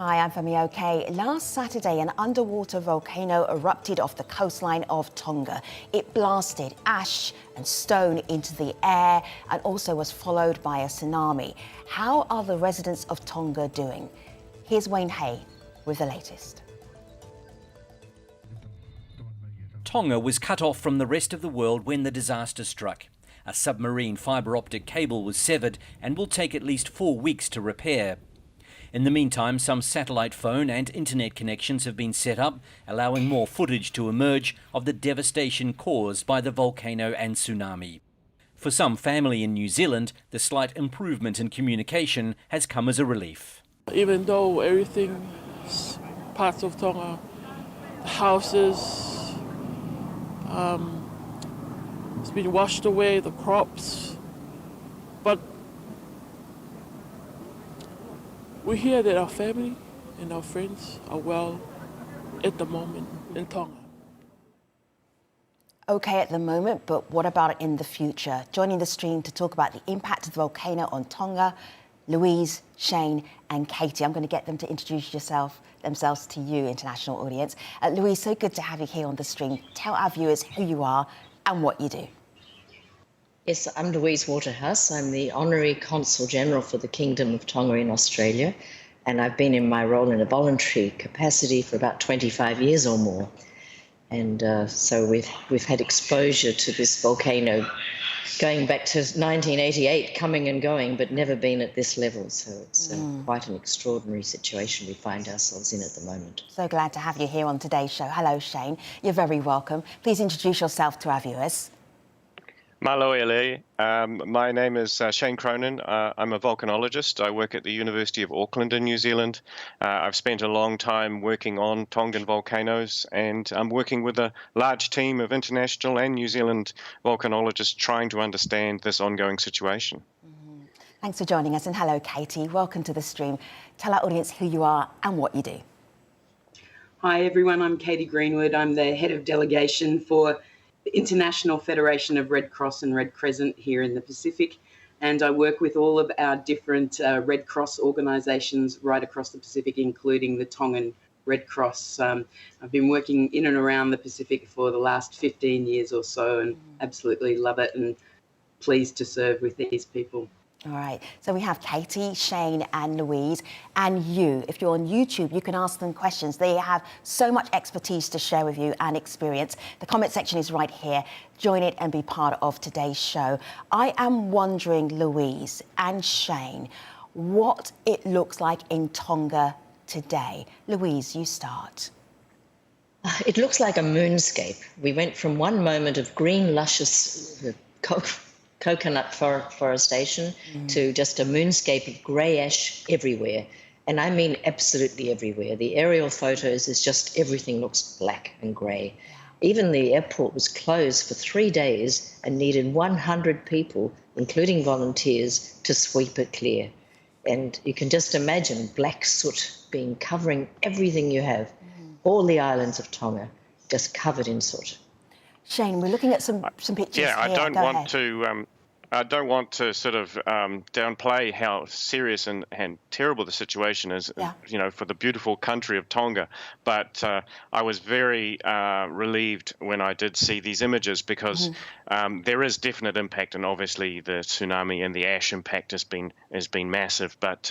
Hi, I'm Femi OK. Last Saturday, an underwater volcano erupted off the coastline of Tonga. It blasted ash and stone into the air and also was followed by a tsunami. How are the residents of Tonga doing? Here's Wayne Hay with the latest. Tonga was cut off from the rest of the world when the disaster struck. A submarine fibre optic cable was severed and will take at least 4 weeks to repair. In the meantime, some satellite phone and internet connections have been set up, allowing more footage to emerge of the devastation caused by the volcano and tsunami. For some family in New Zealand, the slight improvement in communication has come as a relief. Even though everything, parts of Tonga, the houses, it's been washed away, the crops, but we hear that our family and our friends are well at the moment in Tonga. OK at the moment, but what about in the future? Joining the stream to talk about the impact of the volcano on Tonga, Louise, Shane and Katie. I'm going to get them to introduce themselves to you, international audience. Louise, so good to have you here on the stream. Tell our viewers who you are and what you do. Yes, I'm Louise Waterhouse. I'm the Honorary Consul General for the Kingdom of Tonga in Australia, and I've been in my role in a voluntary capacity for about 25 years or more. And so we've had exposure to this volcano going back to 1988, coming and going, but never been at this level. So it's quite an extraordinary situation we find ourselves in at the moment. So glad to have you here on today's show. Hello, Shane. You're very welcome. Please introduce yourself to our viewers. Malo ele. My name is Shane Cronin. I'm a volcanologist. I work at the University of Auckland in New Zealand. I've spent a long time working on Tongan volcanoes, and I'm working with a large team of international and New Zealand volcanologists trying to understand this ongoing situation. Thanks for joining us, and hello, Katie. Welcome to the stream. Tell our audience who you are and what you do. Hi, everyone. I'm Katie Greenwood. I'm the head of delegation for the International Federation of Red Cross and Red Crescent here in the Pacific, and I work with all of our different Red Cross organisations right across the Pacific, including the Tongan Red Cross. I've been working in and around the Pacific for the last 15 years or so and absolutely love it and pleased to serve with these people. All right, so we have Katie, Shane and Louise, and you. If you're on YouTube, you can ask them questions. They have so much expertise to share with you and experience. The comment section is right here. Join it and be part of today's show. I am wondering, Louise and Shane, what it looks like in Tonga today. Louise, you start. It looks like a moonscape. We went from one moment of green, luscious coconut forestation to just a moonscape of grey ash everywhere. And I mean absolutely everywhere. The aerial photos is just everything looks black and grey. Even the airport was closed for 3 days and needed 100 people, including volunteers, to sweep it clear. And you can just imagine black soot covering everything you have. All the islands of Tonga just covered in soot. Shane, we're looking at some pictures Yeah, here. I don't want to sort of downplay how serious and terrible the situation is, you know, for the beautiful country of Tonga. But I was very relieved when I did see these images because there is definite impact, and obviously the tsunami and the ash impact has been massive. But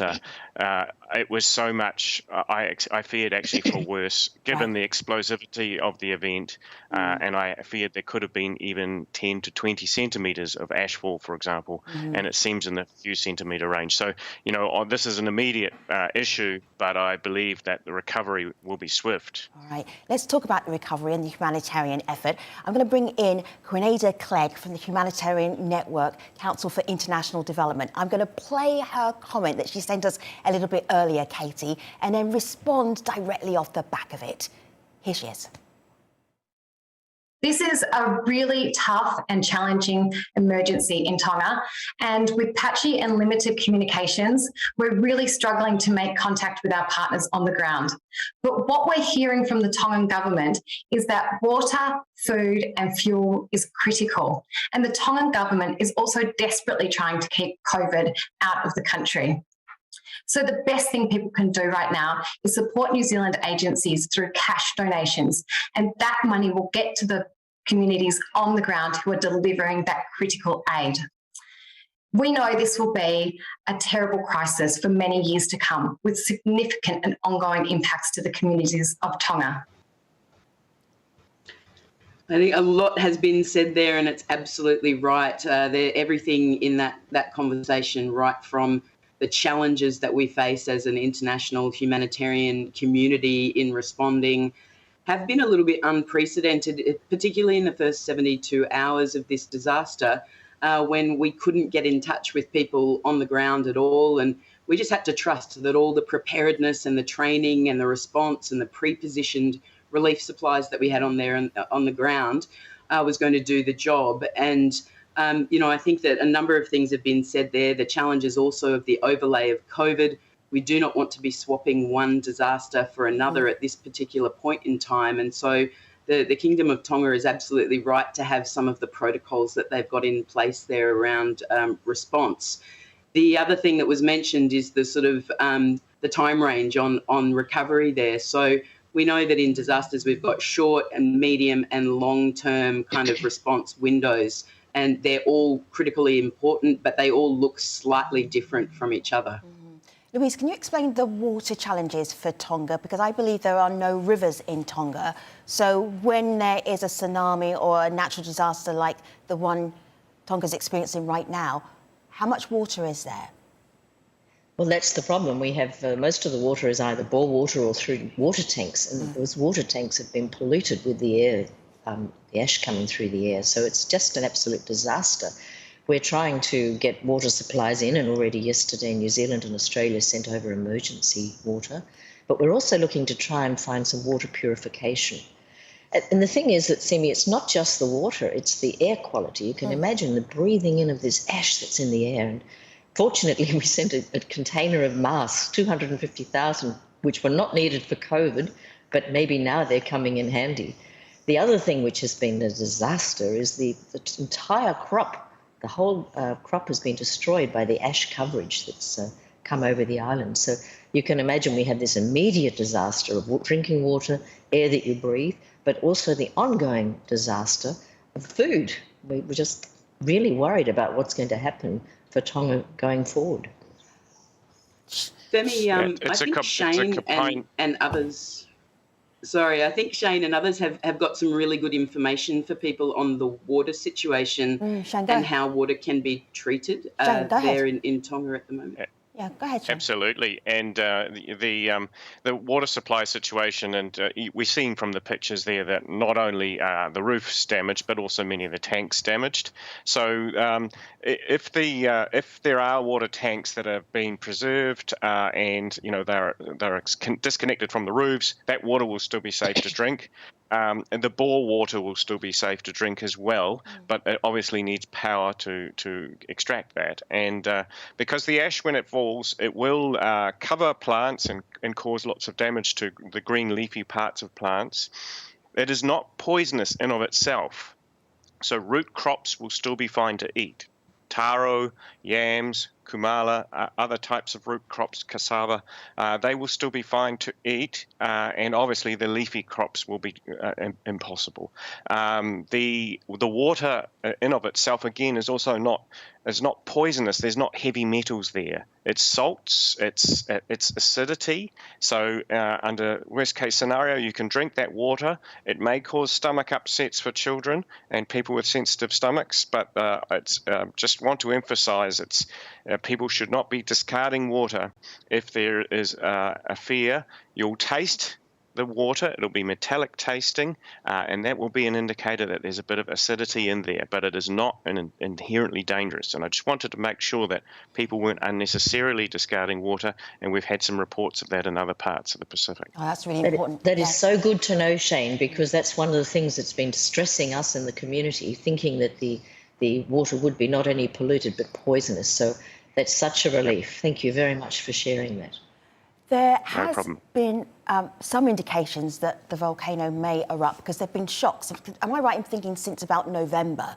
it was so much. I feared actually for worse, given the explosivity of the event, and I feared there could have been even 10 to 20 centimetres of ashfall, for example, and it seems in the few centimetre range. So, you know, this is an immediate issue, but I believe that the recovery will be swift. All right, let's talk about the recovery and the humanitarian effort. I'm going to bring in Grenada Clegg from the Humanitarian Network Council for International Development. I'm going to play her comment that she sent us a little bit earlier, Katie, and then respond directly off the back of it. Here she is. This is a really tough and challenging emergency in Tonga, and with patchy and limited communications, we're really struggling to make contact with our partners on the ground. But what we're hearing from the Tongan government is that water, food and fuel is critical, and the Tongan government is also desperately trying to keep COVID out of the country. So the best thing people can do right now is support New Zealand agencies through cash donations, and that money will get to the communities on the ground who are delivering that critical aid. We know this will be a terrible crisis for many years to come, with significant and ongoing impacts to the communities of Tonga. I think a lot has been said there, and it's absolutely right. Everything in that conversation, right from the challenges that we face as an international humanitarian community in responding, have been a little bit unprecedented, particularly in the first 72 hours of this disaster, when we couldn't get in touch with people on the ground at all. And we just had to trust that all the preparedness and the training and the response and the pre-positioned relief supplies that we had on the ground was going to do the job. And, I think that a number of things have been said there. The challenges also of the overlay of COVID. We do not want to be swapping one disaster for another at this particular point in time. And so the Kingdom of Tonga is absolutely right to have some of the protocols that they've got in place there around response. The other thing that was mentioned is the sort of the time range on recovery there. So we know that in disasters we've got short and medium and long-term kind of response windows, and they're all critically important, but they all look slightly different from each other. Louise, can you explain the water challenges for Tonga? Because I believe there are no rivers in Tonga. So when there is a tsunami or a natural disaster like the one Tonga's experiencing right now, how much water is there? Well, that's the problem. We have most of the water is either bore water or through water tanks, and those water tanks have been polluted with the air, the ash coming through the air. So it's just an absolute disaster. We're trying to get water supplies in, and already yesterday New Zealand and Australia sent over emergency water. But we're also looking to try and find some water purification. And the thing is that, Simi, it's not just the water, it's the air quality. You can imagine the breathing in of this ash that's in the air. And fortunately, we sent a container of masks, 250,000, which were not needed for COVID, but maybe now they're coming in handy. The other thing which has been a disaster is the entire crop. The whole crop has been destroyed by the ash coverage that's come over the island. So you can imagine we have this immediate disaster of drinking water, air that you breathe, but also the ongoing disaster of food. We're just really worried about what's going to happen for Tonga going forward. Femi, I think Shane and others... Sorry, I think Shane and others have got some really good information for people on the water situation and how water can be treated there in Tonga at the moment. Yeah, go ahead, Shane. Absolutely, and the water supply situation, and we're seeing from the pictures there that not only are the roofs damaged, but also many of the tanks damaged. So if there are water tanks that have been preserved and they're disconnected from the roofs, that water will still be safe to drink. And the bore water will still be safe to drink as well, but it obviously needs power to extract that. And because the ash, when it falls, it will cover plants and cause lots of damage to the green leafy parts of plants. It is not poisonous in of itself. So root crops will still be fine to eat. Taro, yams, kumala, other types of root crops, cassava, they will still be fine to eat, and obviously the leafy crops will be impossible. The water in of itself, again, is also not poisonous. There's not heavy metals there. It's salts, it's acidity. So under worst case scenario, you can drink that water. It may cause stomach upsets for children and people with sensitive stomachs, but it's just want to emphasize people should not be discarding water. If there is a fear, you'll taste the water, it'll be metallic tasting, and that will be an indicator that there's a bit of acidity in there, but it is not inherently dangerous. And I just wanted to make sure that people weren't unnecessarily discarding water, and we've had some reports of that in other parts of the Pacific. Oh, that's really important. That is so good to know, Shane, because that's one of the things that's been distressing us in the community, thinking that the water would be not only polluted but poisonous. So that's such a relief. Thank you very much for sharing that. There has been some indications that the volcano may erupt because there have been shocks. Am I right in thinking since about November?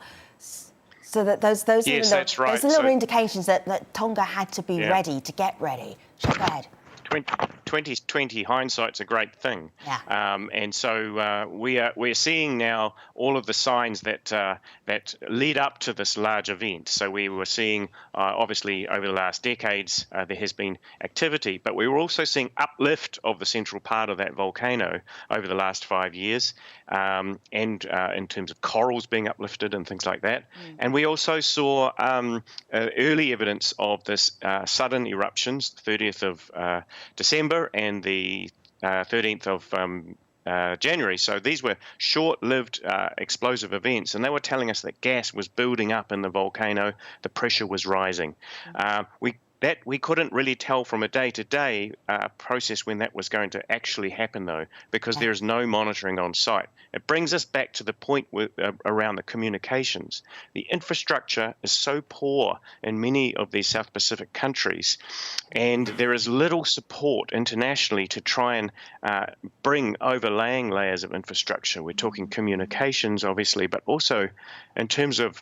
So that those Yes, are that's right. those are little So- indications that Tonga had to be ready, to get ready. Go ahead. 2020 hindsight's a great thing. Yeah. And so we're seeing now all of the signs that lead up to this large event. So we were seeing, obviously, over the last decades, there has been activity, but we were also seeing uplift of the central part of that volcano over the last 5 years, and in terms of corals being uplifted and things like that. And we also saw early evidence of this sudden eruptions, the 30th of December and the 13th of January. So these were short-lived explosive events, and they were telling us that gas was building up in the volcano, the pressure was rising. We couldn't really tell from a day-to-day process when that was going to actually happen, though, because there is no monitoring on site. It brings us back to the point around the communications. The infrastructure is so poor in many of these South Pacific countries, and there is little support internationally to try and bring overlaying layers of infrastructure. We're talking communications, obviously, but also in terms of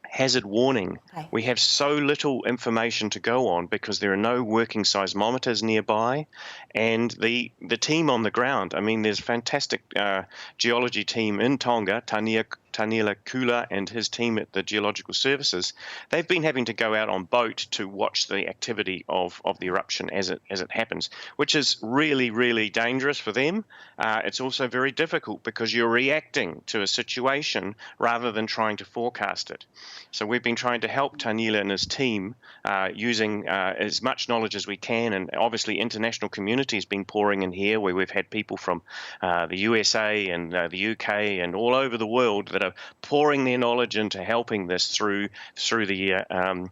hazard warning. Okay. We have so little information to go on because there are no working seismometers nearby, and the team on the ground, I mean, there's a fantastic geology team in Tonga, Tanila Kula and his team at the Geological Services. They've been having to go out on boat to watch the activity of the eruption as it happens, which is really, really dangerous for them. It's also very difficult because you're reacting to a situation rather than trying to forecast it. So we've been trying to help Tanila and his team using as much knowledge as we can, and obviously international community has been pouring in here, where we've had people from the USA and the UK and all over the world that are pouring their knowledge into helping this through the All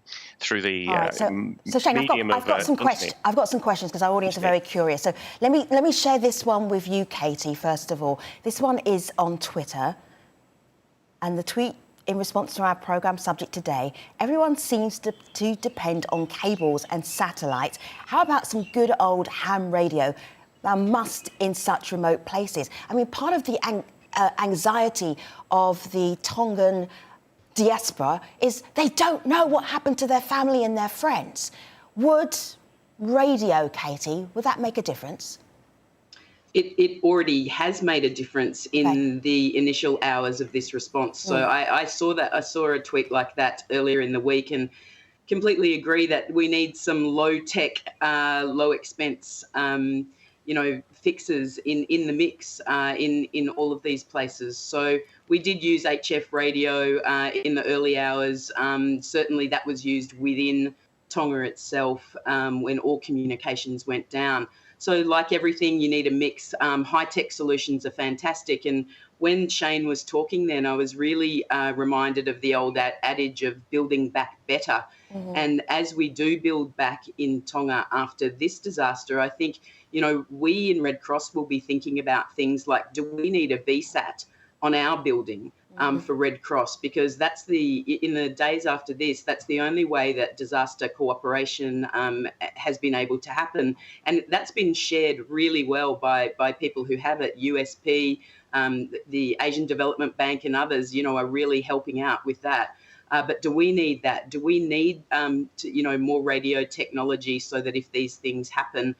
right, so Shane, I've got some questions. I've got some questions because our audience are very curious. So let me share this one with you, Katie. First of all, this one is on Twitter, and the tweet in response to our programme subject today: everyone seems to depend on cables and satellites. How about some good old ham radio? A must in such remote places. I mean, part of the anxiety of the Tongan diaspora is they don't know what happened to their family and their friends. Would radio, Katie, would that make a difference? It already has made a difference in the initial hours of this response. So I saw that. I saw a tweet like that earlier in the week and completely agree that we need some low-tech, low-expense fixes in the mix in all of these places. So we did use HF radio in the early hours. Certainly that was used within Tonga itself when all communications went down. So like everything, you need a mix. High-tech solutions are fantastic. And when Shane was talking then, I was really reminded of the old adage of building back better. And as we do build back in Tonga after this disaster, I think, we in Red Cross will be thinking about things like, do we need a VSAT on our building for Red Cross? Because in the days after this, that's the only way that disaster cooperation has been able to happen. And that's been shared really well by people who have it. USP, the Asian Development Bank and others, are really helping out with that. But do we need that? Do we need, more radio technology so that if these things happen,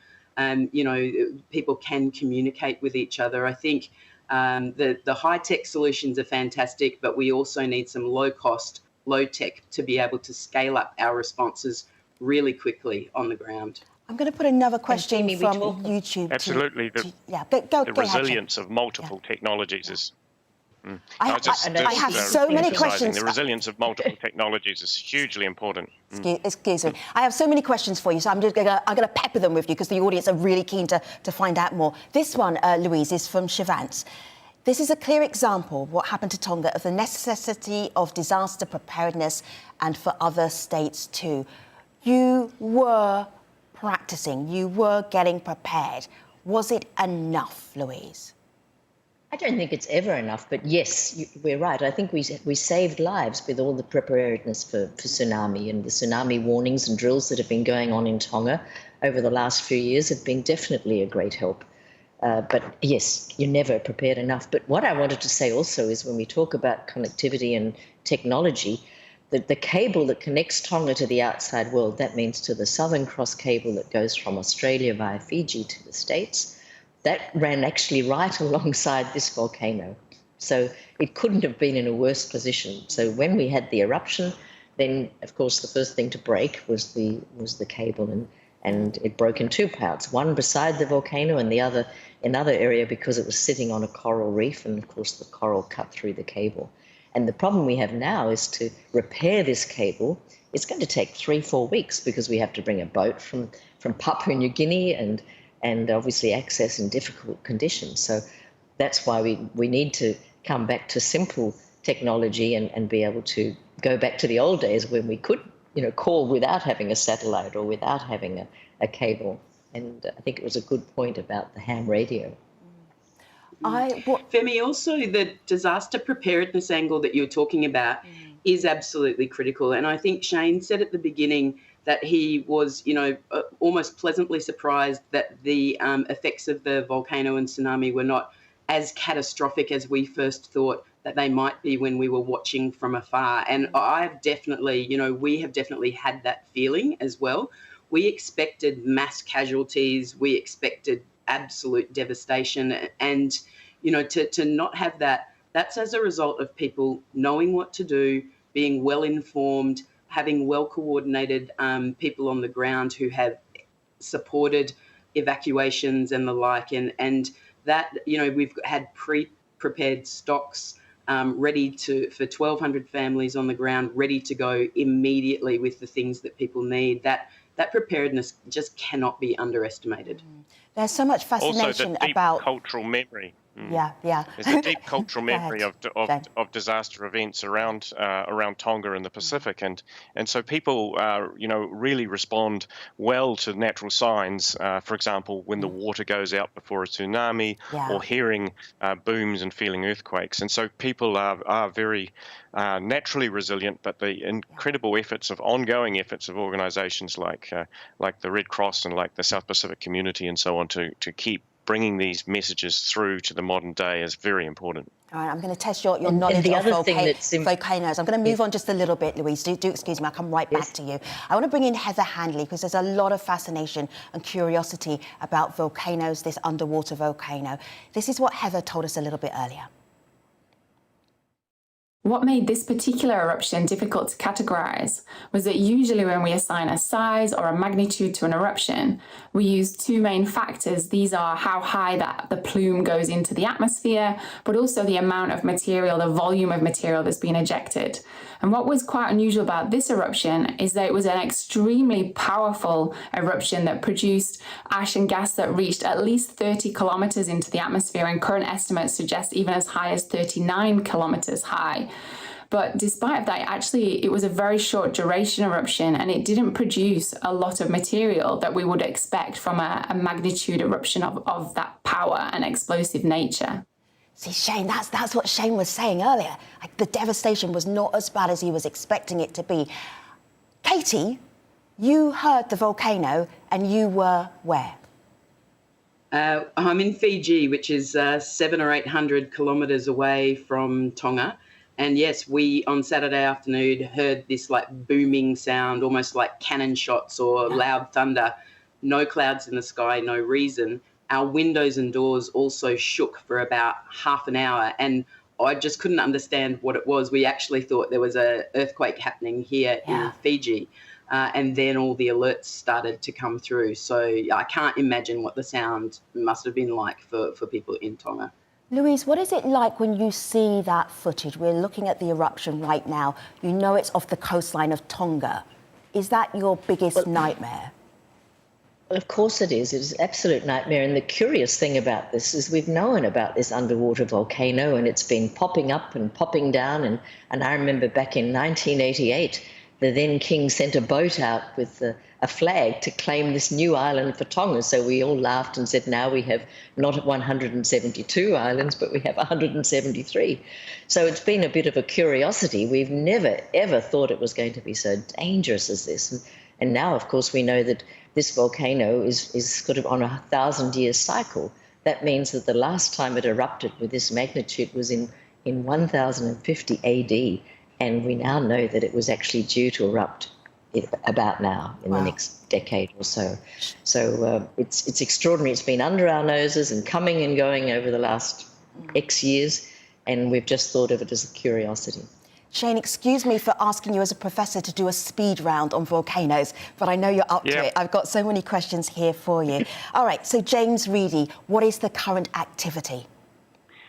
people can communicate with each other? I think the high-tech solutions are fantastic, but we also need some low-cost, low-tech to be able to scale up our responses really quickly on the ground. I'm going to put another question from YouTube. Absolutely. The resilience of multiple technologies is... I have so many questions. The resilience of multiple technologies is hugely important. Excuse me. I have so many questions for you, so I'm going to pepper them with you because the audience are really keen to find out more. This one, Louise, is from Shivance. This is a clear example of what happened to Tonga, of the necessity of disaster preparedness and for other states too. You were practising, you were getting prepared. Was it enough, Louise? I don't think it's ever enough, but yes, we're right. I think we saved lives with all the preparedness for tsunami, and the tsunami warnings and drills that have been going on in Tonga over the last few years have been definitely a great help. But yes, you're never prepared enough. But what I wanted to say also is when we talk about connectivity and technology, the cable that connects Tonga to the outside world, that means to the Southern Cross cable that goes from Australia via Fiji to the States, that ran actually right alongside this volcano. So it couldn't have been in a worse position. So when we had the eruption, then of course the first thing to break was the cable, and it broke in two parts, one beside the volcano and the other another area because it was sitting on a coral reef, and of course the coral cut through the cable. And the problem we have now is to repair this cable. It's going to take 3-4 weeks because we have to bring a boat from Papua New Guinea and obviously access in difficult conditions. So that's why we need to come back to simple technology and be able to go back to the old days when we could, call without having a satellite or without having a cable. And I think it was a good point about the ham radio. Femi, also the disaster preparedness angle that you're talking about is absolutely critical. And I think Shane said at the beginning that he was, almost pleasantly surprised that the effects of the volcano and tsunami were not as catastrophic as we first thought that they might be when we were watching from afar. And I've definitely, we have definitely had that feeling as well. We expected mass casualties. We expected absolute devastation. And, to not have that, that's as a result of people knowing what to do, being well informed, having well coordinated people on the ground who have supported evacuations and the like. And that, we've had prepared stocks ready for 1,200 families on the ground, ready to go immediately with the things that people need. That preparedness just cannot be underestimated. There's so much fascination also the deep about cultural memory. Yeah. There's a deep cultural memory of disaster events around Tonga and the Pacific, and so people really respond well to natural signs. For example, when the water goes out before a tsunami, or hearing booms and feeling earthquakes, and so people are very naturally resilient. But the incredible ongoing efforts of organisations like the Red Cross and like the South Pacific Community and so on to keep bringing these messages through to the modern day is very important. All right, I'm going to test your knowledge of volcanoes. I'm going to move on just a little bit, Louise. Do excuse me, I'll come right back to you. I want to bring in Heather Handley because there's a lot of fascination and curiosity about volcanoes, this underwater volcano. This is what Heather told us a little bit earlier. What made this particular eruption difficult to categorise was that usually when we assign a size or a magnitude to an eruption, we use two main factors. These are how high that the plume goes into the atmosphere, but also the amount of material, the volume of material that's been ejected. And what was quite unusual about this eruption is that it was an extremely powerful eruption that produced ash and gas that reached at least 30 kilometres into the atmosphere, and current estimates suggest even as high as 39 kilometres high. But despite that, it was a very short duration eruption, and it didn't produce a lot of material that we would expect from a magnitude eruption of that power and explosive nature. See, Shane, that's what Shane was saying earlier. Like, the devastation was not as bad as he was expecting it to be. Katie, you heard the volcano and you were where? I'm in Fiji, which is 700 or 800 kilometres away from Tonga. And yes, we on Saturday afternoon heard this like booming sound, almost like cannon shots or loud thunder. No clouds in the sky, no reason. Our windows and doors also shook for about half an hour, and I just couldn't understand what it was. We actually thought there was an earthquake happening here in Fiji, and then all the alerts started to come through. So I can't imagine what the sound must have been like for people in Tonga. Louise, what is it like when you see that footage? We're looking at the eruption right now. You know it's off the coastline of Tonga. Is that your biggest nightmare? Well, of course it is. It is an absolute nightmare. And the curious thing about this is we've known about this underwater volcano, and it's been popping up and popping down. And I remember back in 1988, the then king sent a boat out with a flag to claim this new island for Tonga. So we all laughed and said, now we have not 172 islands, but we have 173. So it's been a bit of a curiosity. We've never, ever thought it was going to be so dangerous as this. And now, of course, we know that this volcano is sort of on a 1,000-year cycle. That means that the last time it erupted with this magnitude was in 1050 AD. and we now know that it was actually due to erupt about now in the next decade or so. So it's extraordinary. It's been under our noses and coming and going over the last X years, and we've just thought of it as a curiosity. Shane, excuse me for asking you as a professor to do a speed round on volcanoes, but I know you're up to it. I've got so many questions here for you. All right, so James Reedy, what is the current activity?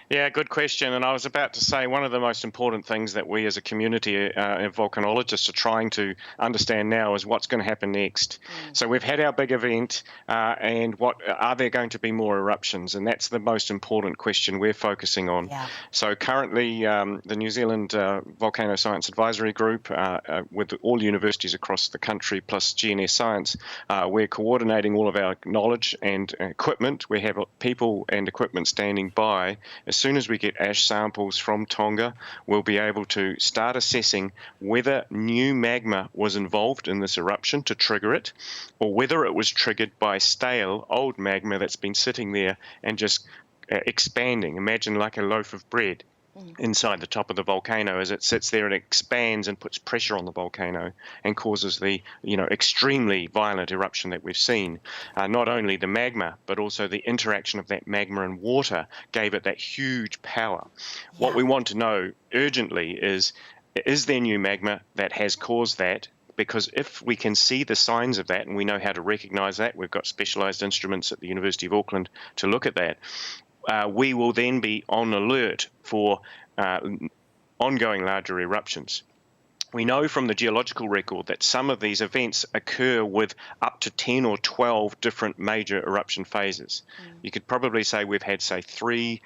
Yeah, good question. And I was about to say one of the most important things that we as a community of volcanologists are trying to understand now is what's going to happen next. So we've had our big event, and what are there going to be more eruptions? And that's the most important question we're focusing on. So currently, the New Zealand Volcano Science Advisory Group, with all universities across the country plus GNS Science, we're coordinating all of our knowledge and equipment. We have people and equipment standing by. As soon as we get ash samples from Tonga, we'll be able to start assessing whether new magma was involved in this eruption to trigger it, or whether it was triggered by stale old magma that's been sitting there and just expanding. Imagine like a loaf of bread inside the top of the volcano as it sits there and expands and puts pressure on the volcano and causes the extremely violent eruption that we've seen. Not only the magma, but also the interaction of that magma and water gave it that huge power. What we want to know urgently is there new magma that has caused that? Because if we can see the signs of that and we know how to recognize that, we've got specialized instruments at the University of Auckland to look at that, we will then be on alert for ongoing larger eruptions. We know from the geological record that some of these events occur with up to 10 or 12 different major eruption phases. You could probably say we've had, say, 3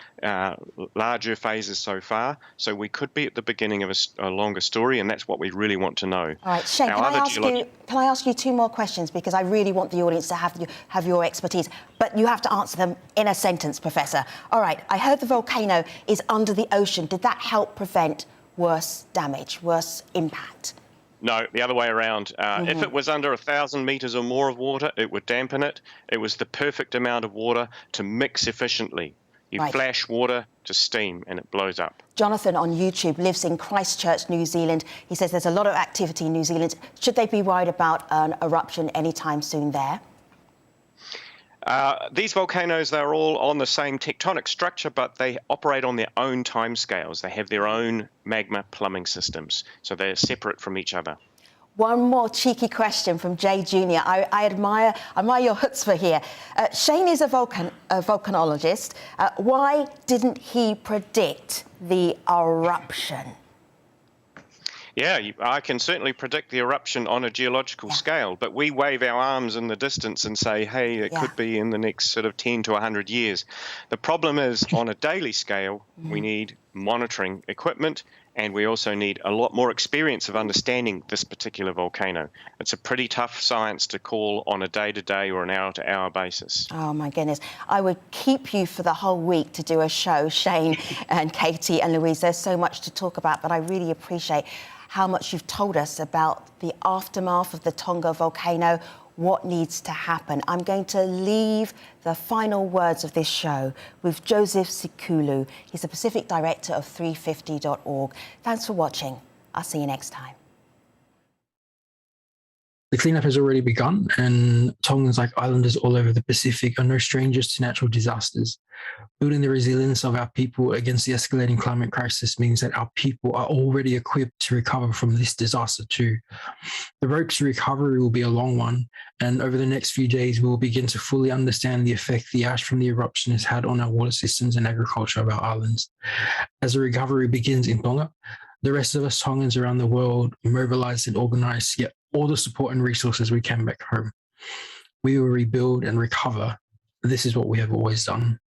larger phases so far, so we could be at the beginning of a longer story, and that's what we really want to know. All right, Shane, can I ask you 2 more questions, because I really want the audience to have your expertise, but you have to answer them in a sentence, Professor. All right, I heard the volcano is under the ocean. Did that help prevent worse damage, worse impact? No, the other way around. If it was under 1,000 metres or more of water, it would dampen it. It was the perfect amount of water to mix efficiently. You flash water to steam and it blows up. Jonathan on YouTube lives in Christchurch, New Zealand. He says there's a lot of activity in New Zealand. Should they be worried about an eruption anytime soon there? These volcanoes, they're all on the same tectonic structure, but they operate on their own timescales. They have their own magma plumbing systems, so they're separate from each other. One more cheeky question from Jay Jr. I admire your chutzpah here. Shane is a volcanologist. Why didn't he predict the eruption? Yeah, I can certainly predict the eruption on a geological scale, but we wave our arms in the distance and say, hey, it could be in the next sort of 10 to 100 years. The problem is, on a daily scale, we need monitoring equipment, and we also need a lot more experience of understanding this particular volcano. It's a pretty tough science to call on a day-to-day or an hour-to-hour basis. Oh, my goodness. I would keep you for the whole week to do a show, Shane and Katie and Louise. There's so much to talk about, but I really appreciate how much you've told us about the aftermath of the Tonga volcano, what needs to happen. I'm going to leave the final words of this show with Joseph Sikulu. He's the Pacific Director of 350.org. Thanks for watching. I'll see you next time. The cleanup has already begun, and Tongans, like islanders all over the Pacific, are no strangers to natural disasters. Building the resilience of our people against the escalating climate crisis means that our people are already equipped to recover from this disaster too. The road to recovery will be a long one, and over the next few days, we will begin to fully understand the effect the ash from the eruption has had on our water systems and agriculture of our islands. As the recovery begins in Tonga, the rest of us Tongans around the world mobilise and organise to get all the support and resources we can back home. We will rebuild and recover. This is what we have always done.